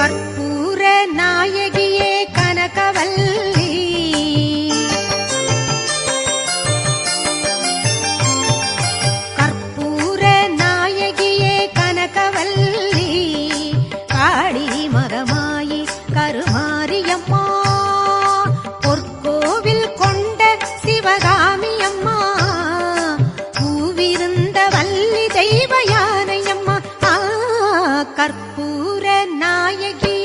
கற்பூர நாயகியே கனகவல்லி கற்பூர நாயகியே கனகவல்லி காளி மகமாயி கருமாரியம்மா பொற்கோவில் கொண்ட சிவகாமி அம்மா பூவிருந்த வள்ளி தெய்வ யானையம்மா கற்பூர நாயகி